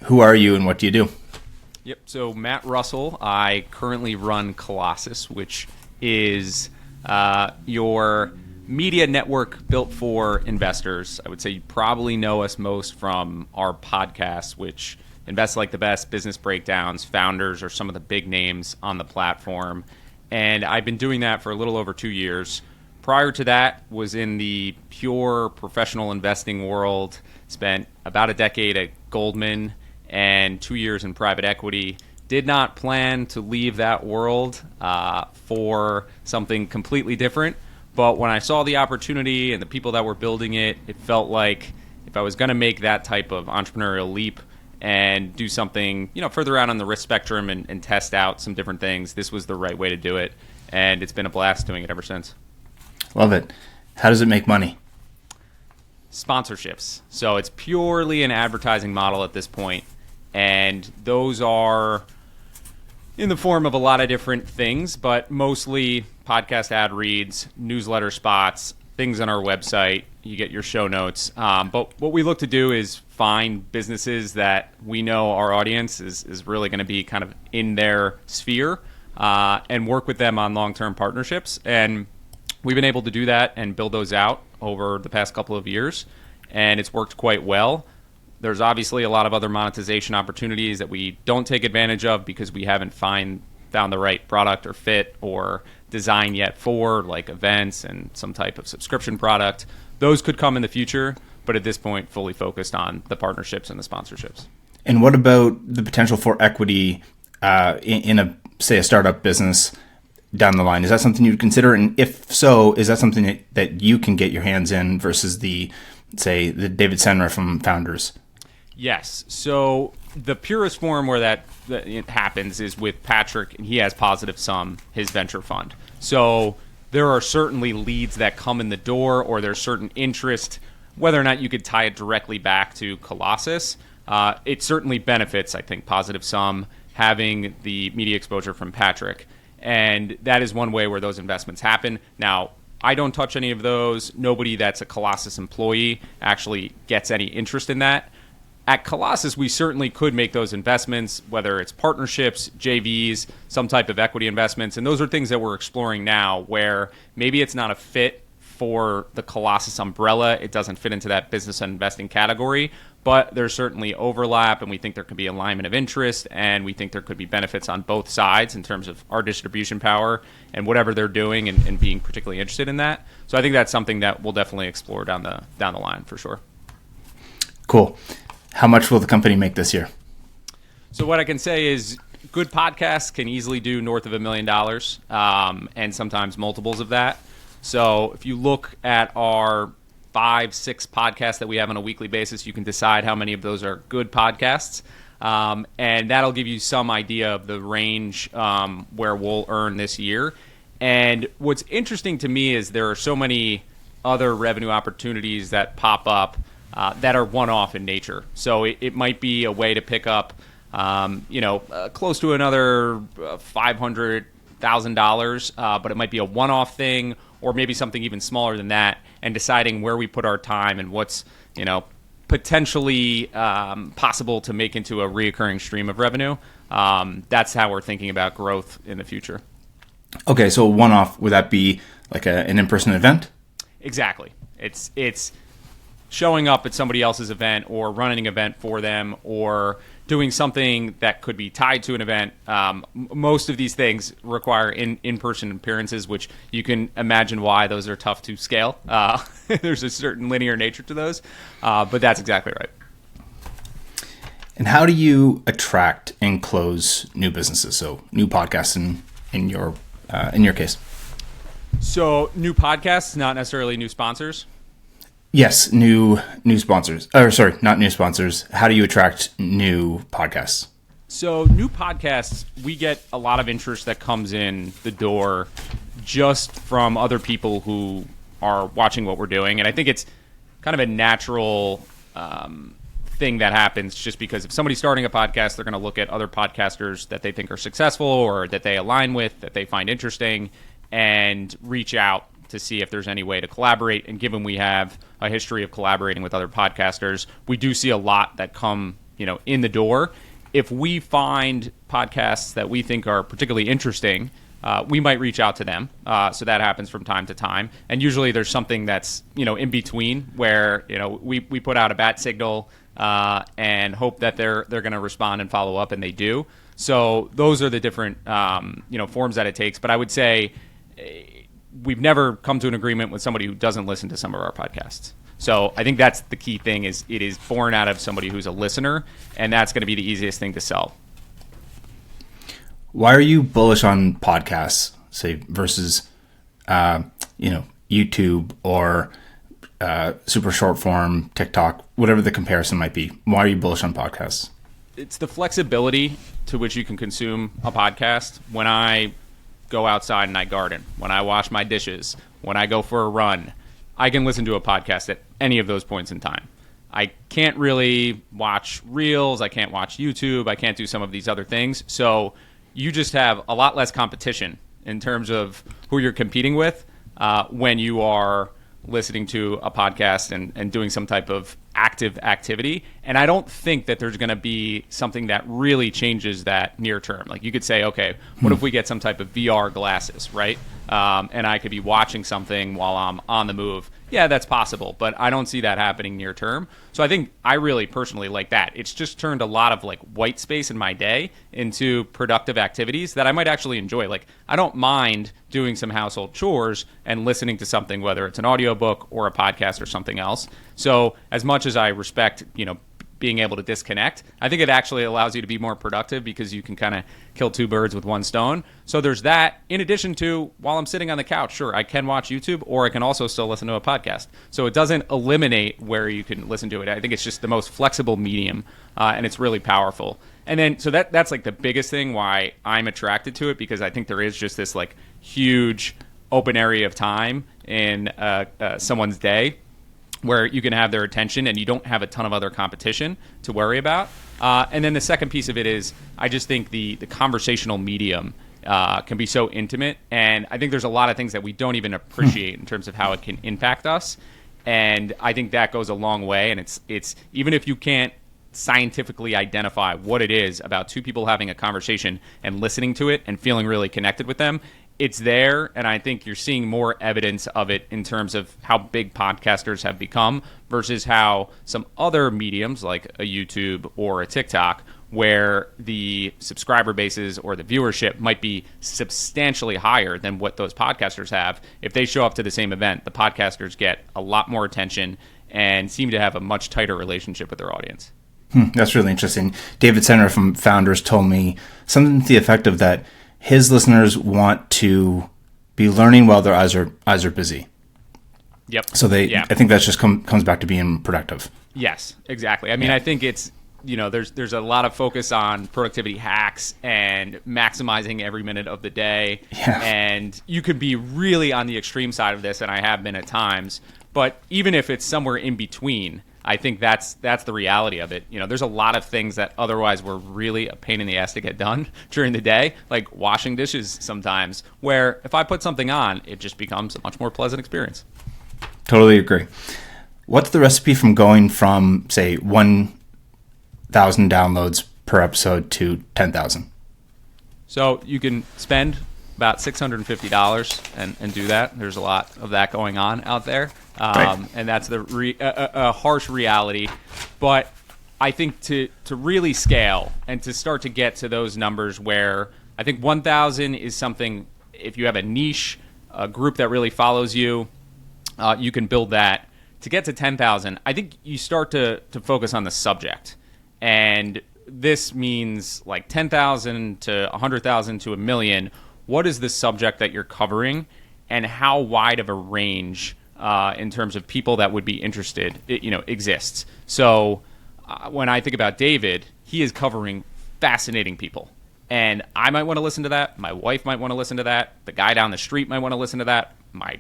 Who are you and what do you do? Yep. So Matt Russell, I currently run Colossus, which is your media network built for investors. I would say you probably know us most from our podcast, which Invest Like the Best, Business Breakdowns, Founders are some of the big names on the platform. And I've been doing that for a little over 2 years. Prior to that was in the pure professional investing world, spent about a decade at Goldman and 2 years in private equity. Did not plan to leave that world for something completely different. But when I saw the opportunity and the people that were building it, it felt like if I was going to make that type of entrepreneurial leap and do something, further out on the risk spectrum and test out some different things, this was the right way to do it. And it's been a blast doing it ever since. Love it. How does it make money? Sponsorships. So it's purely an advertising model at this point. And those are in the form of a lot of different things, but mostly podcast ad reads, newsletter spots, things on our website. You get your show notes. But what we look to do is find businesses that we know our audience is really going to be kind of in their sphere and work with them on long-term partnerships. And we've been able to do that and build those out over the past couple of years, and it's worked quite well. There's obviously a lot of other monetization opportunities that we don't take advantage of because we haven't found the right product or fit or design yet for, like events and some type of subscription product. Those could come in the future, but at this point, fully focused on the partnerships and the sponsorships. And what about the potential for equity in a startup business down the line? Is that something you'd consider? And if so, is that something that you can get your hands in versus the David Senra from Founders? Yes. So the purest form where that it happens is with Patrick, and he has Positive Sum, his venture fund. So there are certainly leads that come in the door, or there's certain interest. Whether or not you could tie it directly back to Colossus, it certainly benefits, I think, Positive Sum having the media exposure from Patrick. And that is one way where those investments happen. Now, I don't touch any of those. Nobody that's a Colossus employee actually gets any interest in that. At Colossus, we certainly could make those investments, whether it's partnerships, JVs, some type of equity investments. And those are things that we're exploring now where maybe it's not a fit for the Colossus umbrella. It doesn't fit into that business and investing category, but there's certainly overlap, and we think there could be alignment of interest, and we think there could be benefits on both sides in terms of our distribution power and whatever they're doing and being particularly interested in that. So I think that's something that we'll definitely explore down the line for sure. Cool. How much will the company make this year? So what I can say is good podcasts can easily do north of $1 million, and sometimes multiples of that. So if you look at our 5-6 podcasts that we have on a weekly basis, you can decide how many of those are good podcasts. And that'll give you some idea of the range where we'll earn this year. And what's interesting to me is there are so many other revenue opportunities that pop up that are one-off in nature. So it might be a way to pick up, close to another $500,000, but it might be a one-off thing, or maybe something even smaller than that, and deciding where we put our time and what's, potentially possible to make into a reoccurring stream of revenue. That's how we're thinking about growth in the future. Okay, so one-off, would that be like an in-person event? Exactly. It's showing up at somebody else's event or running an event for them or doing something that could be tied to an event. Most of these things require in-person appearances, which you can imagine why those are tough to scale. There's a certain linear nature to those, but that's exactly right. And how do you attract and close new businesses? So new podcasts in your case. So new podcasts, not necessarily new sponsors. Yes, new sponsors. Or sorry, not new sponsors. How do you attract new podcasts? So new podcasts, we get a lot of interest that comes in the door just from other people who are watching what we're doing. And I think it's kind of a natural thing that happens just because if somebody's starting a podcast, they're going to look at other podcasters that they think are successful or that they align with, that they find interesting, and reach out to see if there's any way to collaborate. And given we have a history of collaborating with other podcasters, we do see a lot that come in the door. If we find podcasts that we think are particularly interesting, we might reach out to them. So that happens from time to time. And usually there's something that's, in between where, we put out a bat signal and hope that they're going to respond and follow up, and they do. So those are the different, forms that it takes. But I would say we've never come to an agreement with somebody who doesn't listen to some of our podcasts. So I think that's the key thing, is it is born out of somebody who's a listener, and that's going to be the easiest thing to sell. Why are you bullish on podcasts, say, versus, YouTube or super short form, TikTok, whatever the comparison might be? Why are you bullish on podcasts? It's the flexibility to which you can consume a podcast. When I go outside and I garden, when I wash my dishes, when I go for a run, I can listen to a podcast at any of those points in time. I can't really watch Reels. I can't watch YouTube. I can't do some of these other things. So you just have a lot less competition in terms of who you're competing with when you are listening to a podcast and doing some type of active activity. And I don't think that there's going to be something that really changes that near term. Like, you could say, okay, what if we get some type of VR glasses, right? And I could be watching something while I'm on the move. Yeah, that's possible, but I don't see that happening near term. So I think I really personally like that. It's just turned a lot of like white space in my day into productive activities that I might actually enjoy. Like, I don't mind doing some household chores and listening to something, whether it's an audiobook or a podcast or something else. So as much as I respect, being able to disconnect, I think it actually allows you to be more productive because you can kind of kill two birds with one stone. So there's that. In addition to, while I'm sitting on the couch, sure, I can watch YouTube, or I can also still listen to a podcast. So it doesn't eliminate where you can listen to it. I think it's just the most flexible medium, and it's really powerful. And then, so that's like the biggest thing why I'm attracted to it, because I think there is just this like huge open area of time in someone's day where you can have their attention and you don't have a ton of other competition to worry about. And then the second piece of it is, I just think the conversational medium can be so intimate. And I think there's a lot of things that we don't even appreciate in terms of how it can impact us. And I think that goes a long way. And it's even if you can't scientifically identify what it is about two people having a conversation and listening to it and feeling really connected with them, it's there, and I think you're seeing more evidence of it in terms of how big podcasters have become versus how some other mediums like a YouTube or a TikTok, where the subscriber bases or the viewership might be substantially higher than what those podcasters have. If they show up to the same event, the podcasters get a lot more attention and seem to have a much tighter relationship with their audience. That's really interesting. David Senner from Founders told me something to the effect of that his listeners want to be learning while their eyes are busy. Yep. So I think that just comes back to being productive. Yes, exactly. I mean, I think it's, there's a lot of focus on productivity hacks and maximizing every minute of the day. Yeah. And you could be really on the extreme side of this, and I have been at times. But even if it's somewhere in between, I think that's the reality of it. There's a lot of things that otherwise were really a pain in the ass to get done during the day, like washing dishes sometimes, where if I put something on, it just becomes a much more pleasant experience. Totally agree. What's the recipe from going from, say, 1,000 downloads per episode to 10,000? So you can spend about $650 and do that. There's a lot of that going on out there. Right. And that's a harsh reality. But I think to really scale and to start to get to those numbers where I think 1,000 is something, if you have a niche, a group that really follows you, you can build that. To get to 10,000, I think you start to focus on the subject. And this means like 10,000 to 100,000 to 1 million. What is the subject that you're covering, and how wide of a range in terms of people that would be interested, exists. So when I think about David, he is covering fascinating people. And I might want to listen to that. My wife might want to listen to that. The guy down the street might want to listen to that. My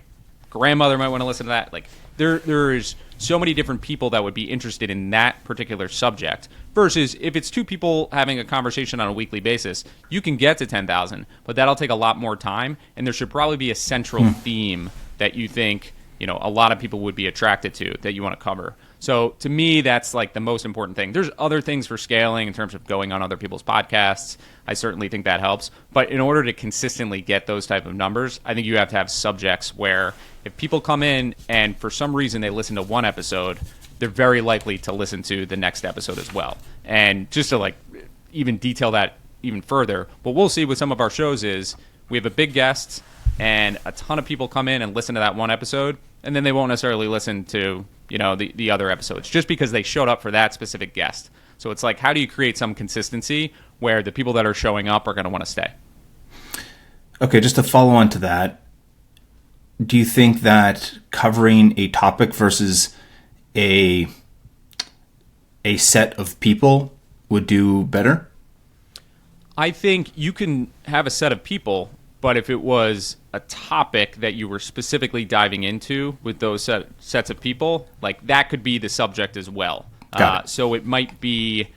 grandmother might want to listen to that. Like, there's so many different people that would be interested in that particular subject. Versus if it's two people having a conversation on a weekly basis, you can get to 10,000, but that'll take a lot more time. And there should probably be a central theme that you think, a lot of people would be attracted to, that you want to cover. So to me, that's like the most important thing. There's other things for scaling in terms of going on other people's podcasts. I certainly think that helps. But in order to consistently get those type of numbers, I think you have to have subjects where if people come in and for some reason they listen to one episode, they're very likely to listen to the next episode as well. And just to like even detail that even further, what we'll see with some of our shows is we have a big guest and a ton of people come in and listen to that one episode, and then they won't necessarily listen to, you know, the other episodes just because they showed up for that specific guest. So it's like, how do you create some consistency where the people that are showing up are going to want to stay? Okay, just to follow on to that, do you think that covering a topic versus a set of people would do better? I think you can have a set of people, but if it was a topic that you were specifically diving into with those sets of people, like that could be the subject as well. So it might be,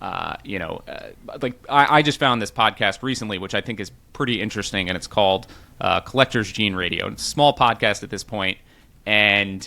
like I just found this podcast recently, which I think is pretty interesting, and it's called Collector's Gene Radio. It's a small podcast at this point, and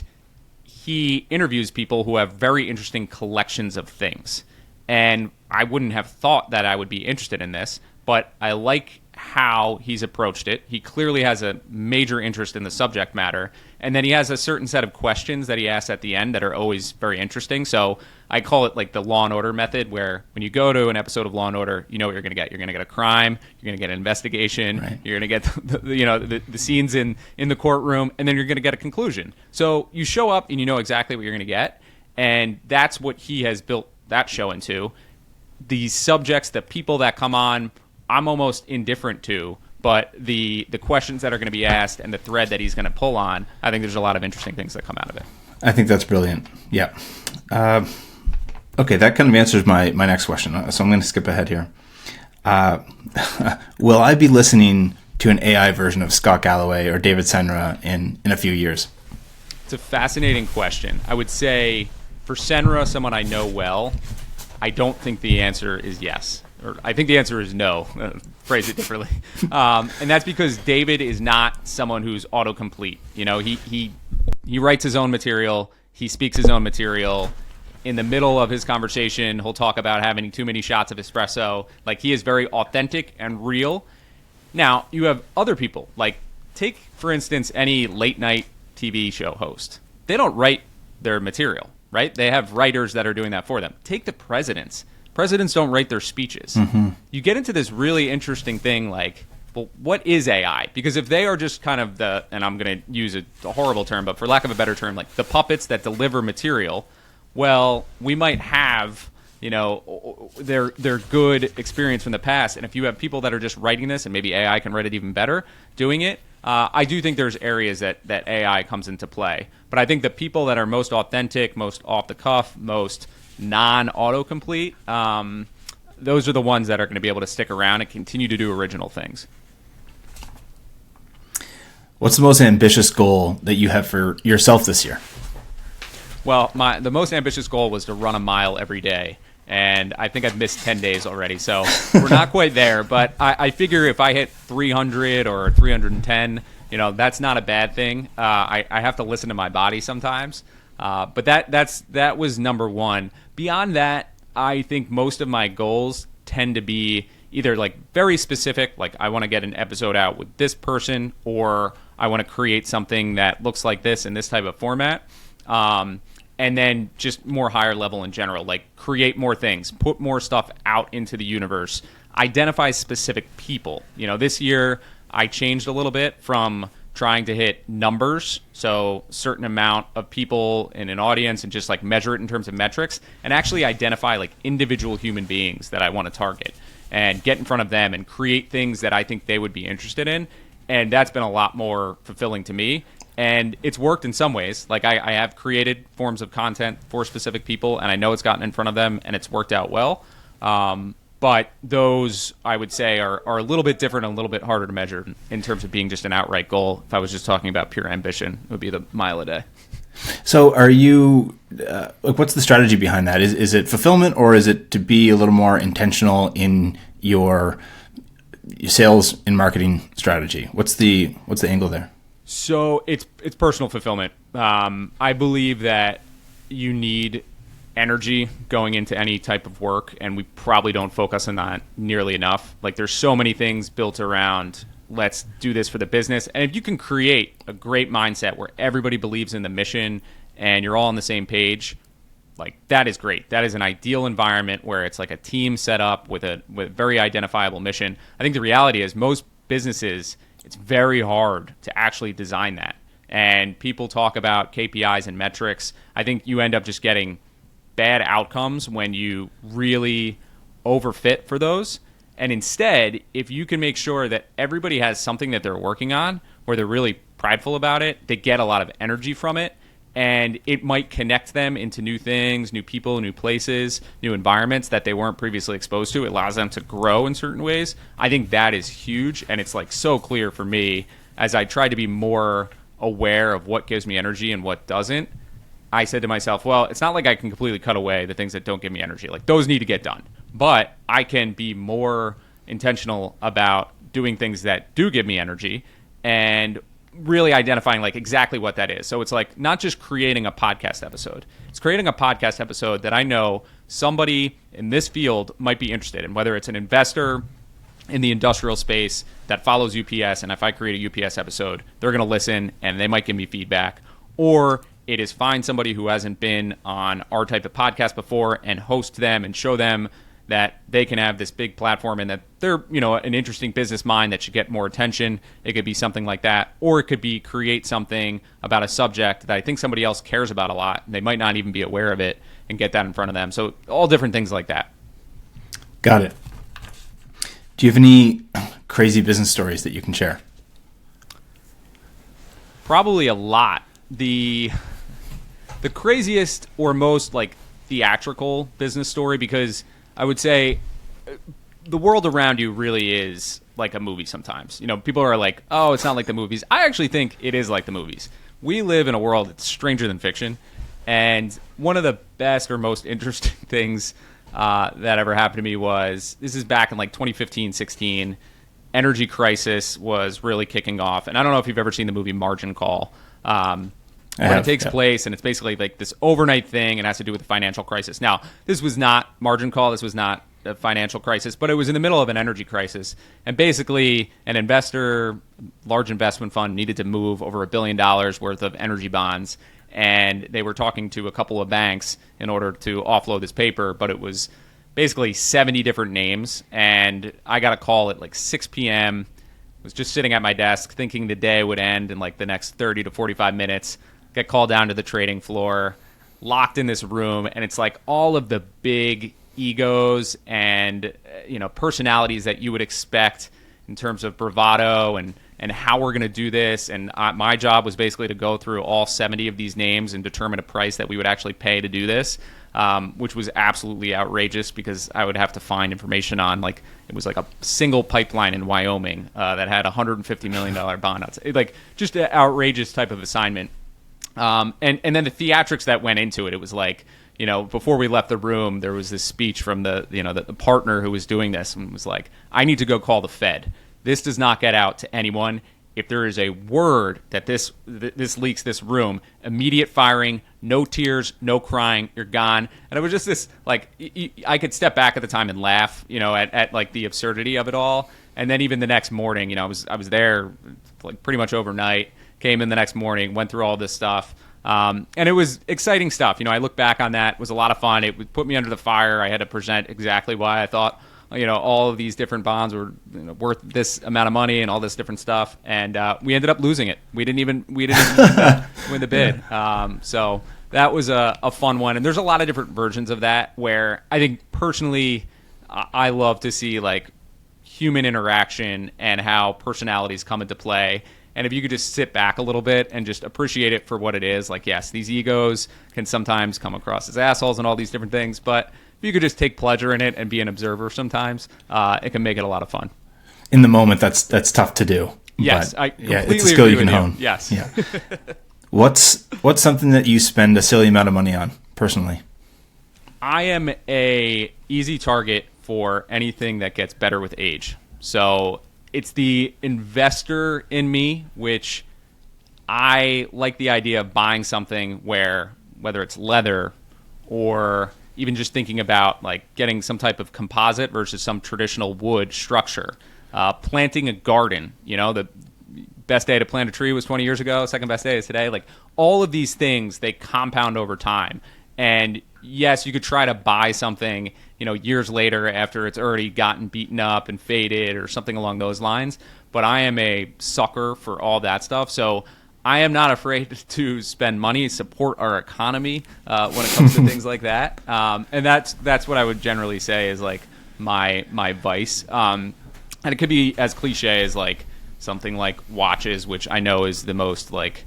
he interviews people who have very interesting collections of things. And I wouldn't have thought that I would be interested in this, but I like how he's approached it. He clearly has a major interest in the subject matter, and then he has a certain set of questions that he asks at the end that are always very interesting. So I call it like the Law and Order method, where when you go to an episode of Law and Order, you know what you're going to get. You're going to get a crime, you're going to get an investigation, right. You're going to get the scenes in the courtroom, and then you're going to get a conclusion. So you show up and you know exactly what you're going to get, and that's what he has built that show into. The subjects, the people that come on, I'm almost indifferent to, but the questions that are going to be asked and the thread that he's going to pull on, I think there's a lot of interesting things that come out of it. I think that's brilliant. Yeah. Okay, that kind of answers my next question, so I'm going to skip ahead here. Will I be listening to an AI version of Scott Galloway or David Senra in a few years? It's a fascinating question. I would say for Senra, someone I know well, I don't think the answer is yes. Or I think the answer is no. Phrase it differently. And that's because David is not someone who's autocomplete. You know, he writes his own material. He speaks his own material. In the middle of his conversation, he'll talk about having too many shots of espresso. Like, he is very authentic and real. Now, you have other people. Like, take, for instance, any late-night TV show host. They don't write their material, right? They have writers that are doing that for them. Take the presidents. Presidents don't write their speeches. Mm-hmm. You get into this really interesting thing like, well, what is AI? Because if they are just kind of and I'm going to use a horrible term, but for lack of a better term, like the puppets that deliver material, well, we might have, you know, their good experience from the past. And if you have people that are just writing this, and maybe AI can write it even better, doing it, I do think there's areas that AI comes into play. But I think the people that are most authentic, most off the cuff, most non-autocomplete, those are the ones that are going to be able to stick around and continue to do original things. What's the most ambitious goal that you have for yourself this year? Well, the most ambitious goal was to run a mile every day, and I think I've missed 10 days already, so we're not quite there. But I figure if I hit 300 or 310, you know, that's not a bad thing. I have to listen to my body sometimes. But that was number one. Beyond that, I think most of my goals tend to be either like very specific, like I want to get an episode out with this person, or I want to create something that looks like this in this type of format. And then just more higher level in general, like create more things, put more stuff out into the universe, identify specific people. You know, this year I changed a little bit from trying to hit numbers, so certain amount of people in an audience and just like measure it in terms of metrics, and actually identify like individual human beings that I want to target and get in front of them and create things that I think they would be interested in. And that's been a lot more fulfilling to me. And it's worked in some ways. Like I have created forms of content for specific people, and I know it's gotten in front of them and it's worked out well. But those, I would say, are a little bit different and a little bit harder to measure in terms of being just an outright goal. If I was just talking about pure ambition, it would be the mile a day. So are you, what's the strategy behind that? Is it fulfillment, or is it to be a little more intentional in your sales and marketing strategy? What's the angle there? So it's personal fulfillment. I believe that you need energy going into any type of work, and we probably don't focus on that nearly enough. Like, there's so many things built around, let's do this for the business. And if you can create a great mindset where everybody believes in the mission and you're all on the same page, like, that is great. That is an ideal environment where it's like a team set up with a very identifiable mission. I think the reality is most businesses, it's very hard to actually design that. And people talk about KPIs and metrics. I think you end up just getting bad outcomes when you really overfit for those. And instead, if you can make sure that everybody has something that they're working on, where they're really prideful about it, they get a lot of energy from it, and it might connect them into new things, new people, new places, new environments that they weren't previously exposed to. It allows them to grow in certain ways. I think that is huge, and it's like so clear for me as I try to be more aware of what gives me energy and what doesn't. I said to myself, well, it's not like I can completely cut away the things that don't give me energy. Like, those need to get done. But I can be more intentional about doing things that do give me energy and really identifying like exactly what that is. So it's like not just creating a podcast episode. It's creating a podcast episode that I know somebody in this field might be interested in, whether it's an investor in the industrial space that follows UPS, and if I create a UPS episode, they're going to listen and they might give me feedback. Or it is find somebody who hasn't been on our type of podcast before and host them and show them that they can have this big platform and that they're, you know, an interesting business mind that should get more attention. It could be something like that. Or it could be create something about a subject that I think somebody else cares about a lot, and they might not even be aware of it, and get that in front of them. So all different things like that. Got it. Do you have any crazy business stories that you can share? Probably a lot. The craziest or most like theatrical business story, because I would say the world around you really is like a movie sometimes. You know, people are like, oh, it's not like the movies. I actually think it is like the movies. We live in a world that's stranger than fiction. And one of the best or most interesting things that ever happened to me was, this is back in like 2015, 16. Energy crisis was really kicking off. And I don't know if you've ever seen the movie Margin Call. When it takes place, and it's basically like this overnight thing, and it has to do with the financial crisis. Now, this was not Margin Call. This was not a financial crisis, but it was in the middle of an energy crisis. And basically, an investor, large investment fund, needed to move over $1 billion worth of energy bonds. And they were talking to a couple of banks in order to offload this paper, but it was basically 70 different names. And I got a call at like 6 p.m. Was just sitting at my desk thinking the day would end in like the next 30 to 45 minutes. Get called down to the trading floor, locked in this room, and it's like all of the big egos and personalities that you would expect in terms of bravado and how we're going to do this. And my job was basically to go through all 70 of these names and determine a price that we would actually pay to do this, which was absolutely outrageous because I would have to find information on, like, it was like a single pipeline in Wyoming that had a $150 million bond. Like, just an outrageous type of assignment. And then the theatrics that went into it, it was like, before we left the room, there was this speech from the partner who was doing this, and was like, I need to go call the Fed. This does not get out to anyone. If there is a word that this leaks this room, immediate firing, no tears, no crying, you're gone. And it was just this, like, I could step back at the time and laugh, at like the absurdity of it all. And then even the next morning, I was there like pretty much overnight. Came in the next morning, went through all this stuff. And it was exciting stuff. I look back on that. It was a lot of fun. It would put me under the fire. I had to present exactly why I thought, all of these different bonds were worth this amount of money and all this different stuff. And we ended up losing it. We didn't even win the bid. So that was a fun one. And there's a lot of different versions of that where I think personally I love to see like human interaction and how personalities come into play. And if you could just sit back a little bit and just appreciate it for what it is, like, yes, these egos can sometimes come across as assholes and all these different things, but if you could just take pleasure in it and be an observer sometimes, it can make it a lot of fun. In the moment, that's tough to do. Yes, I completely it's a skill agree you can with hone. Yes. Yeah. What's something that you spend a silly amount of money on personally? I am a easy target for anything that gets better with age. So it's the investor in me, which I like the idea of buying something where whether it's leather or even just thinking about like getting some type of composite versus some traditional wood structure. Planting a garden, the best day to plant a tree was 20 years ago. Second best day is today. Like all of these things, they compound over time. And yes, you could try to buy something, years later after it's already gotten beaten up and faded or something along those lines. But I am a sucker for all that stuff. So I am not afraid to spend money, support our economy when it comes to things like that. And that's what I would generally say is like my vice. And it could be as cliche as like something like watches, which I know is the most like.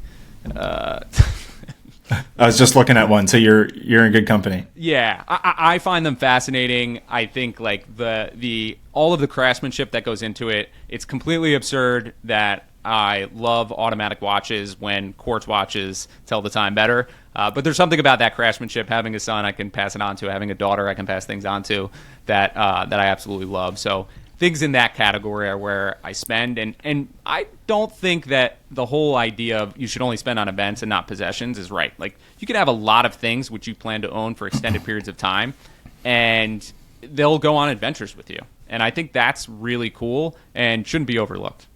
I was just looking at one, so you're in good company. Yeah, I find them fascinating. I think like the all of the craftsmanship that goes into it. It's completely absurd that I love automatic watches when quartz watches tell the time better. But there's something about that craftsmanship. Having a son, I can pass it on to. Having a daughter, I can pass things on to. That I absolutely love. So things in that category are where I spend. And I don't think that the whole idea of you should only spend on events and not possessions is right. Like you can have a lot of things which you plan to own for extended periods of time, and they'll go on adventures with you. And I think that's really cool and shouldn't be overlooked.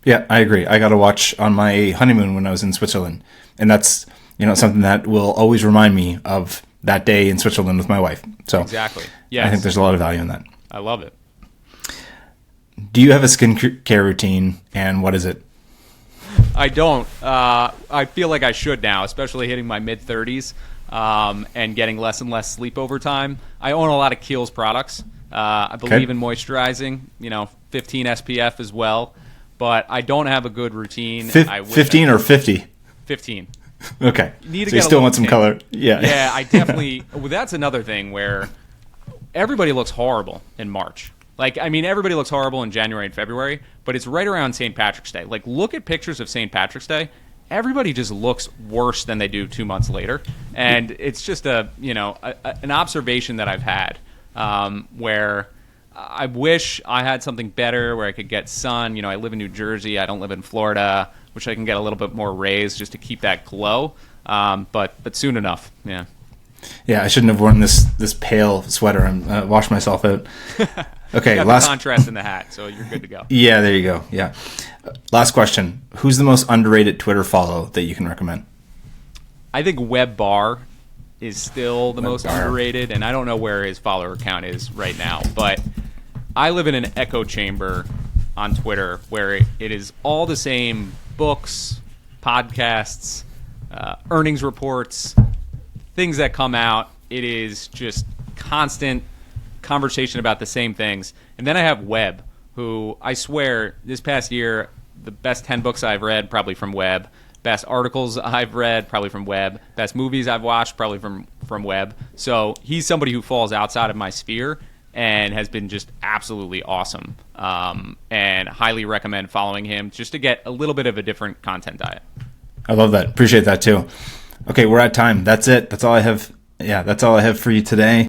Yeah, I agree. I got a watch on my honeymoon when I was in Switzerland, and that's something that will always remind me of that day in Switzerland with my wife. So exactly. Yes. I think there's a lot of value in that. I love it. Do you have a skincare routine, and what is it? I don't. I feel like I should now, especially hitting my mid-30s and getting less and less sleep over time. I own a lot of Kiehl's products. I believe in moisturizing, 15 SPF as well. But I don't have a good routine. 15 or 50? 15. Okay. So you still want some color? Yeah. Yeah, I definitely. Well, that's another thing where everybody looks horrible in March. Like, I mean, everybody looks horrible in January and February, but it's right around St. Patrick's Day. Like, look at pictures of St. Patrick's Day. Everybody just looks worse than they do 2 months later. And it's just an observation that I've had where I wish I had something better where I could get sun. I live in New Jersey. I don't live in Florida, which I can get a little bit more rays just to keep that glow. But soon enough, yeah. Yeah, I shouldn't have worn this pale sweater. I'm washed myself out. Okay, you got the contrast in the hat, so you're good to go. Yeah, there you go. Yeah. Last question. Who's the most underrated Twitter follow that you can recommend? I think Webb Barr is still the most underrated, and I don't know where his follower count is right now, but I live in an echo chamber on Twitter where it is all the same books, podcasts, earnings reports, things that come out. It is just constant conversation about the same things. And then I have Webb, who I swear this past year, the best 10 books I've read, probably from Webb. Best articles I've read, probably from Webb. Best movies I've watched, probably from Webb. So he's somebody who falls outside of my sphere and has been just absolutely awesome. And highly recommend following him just to get a little bit of a different content diet. I love that. Appreciate that too. Okay, we're at time. That's it. That's all I have. Yeah, that's all I have for you today.